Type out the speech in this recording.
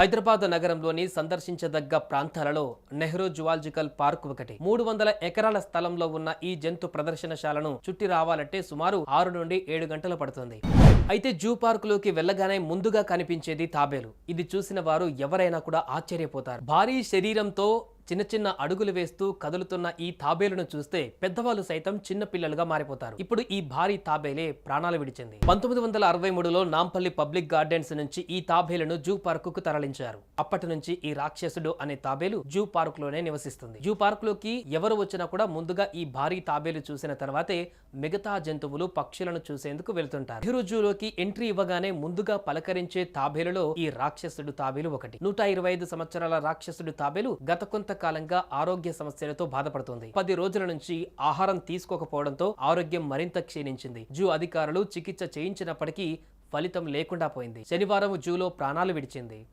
హైదరాబాద్ నగరంలోని సందర్శించదగ్గ ప్రాంతాలలో Nehru zoological park ఒకటి. 300 ఎకరాల స్థలంలో ఉన్న ఈ జంతు ప్రదర్శనశాలను చుట్టి రావాలంటే సుమారు 6 నుండి 7 గంటలు పడుతుంది. అయితే జూ పార్కులోకి వెళ్ళగానే ముందుగా కనిపించేది తాబేలు. ఇది చూసిన వారు ఎవరైనా కూడా ఆశ్చర్యపోతారు. భారీ శరీరంతో చిన్న చిన్న అడుగులు వేస్తూ కదులుతున్న ఈ తాబేలును చూస్తే పెద్దవాళ్ళు సైతం చిన్న పిల్లలుగా మారిపోతారు. ఇప్పుడు ఈ భారీ తాబేలే ప్రాణాలు విడిచింది. 1963లో నాంపల్లి పబ్లిక్ గార్డెన్స్ నుంచి ఈ తాబేలును జూ పార్కుకు తరలించారు. అప్పటి నుంచి ఈ రాక్షసుడు అనే తాబేలు జూ పార్కులోనే నివసిస్తుంది. జూ పార్కులోకి ఎవరు వచ్చినా కూడా ముందుగా ఈ భారీ తాబేలు చూసిన తర్వాతే మిగతా జంతువులు పక్షులను చూసేందుకు వెళ్తుంటారు. నెహ్రూ జూలోకి ఎంట్రీ ఇవ్వగానే ముందుగా పలకరించే తాబేలులో ఈ రాక్షసుడు తాబేలు ఒకటి. 125 సంవత్సరాల రాక్షసుడు తాబేలు గత కొంతకాలంగా ఆరోగ్య సమస్యలతో బాధపడుతుంది. 10 రోజుల నుంచి ఆహారం తీసుకోకపోవడంతో ఆరోగ్యం మరింత క్షీణించింది. జూ అధికారులు చికిత్స చేయించినప్పటికీ ఫలితం లేకుండా పోయింది. శనివారం జూలో ప్రాణాలు విడిచింది.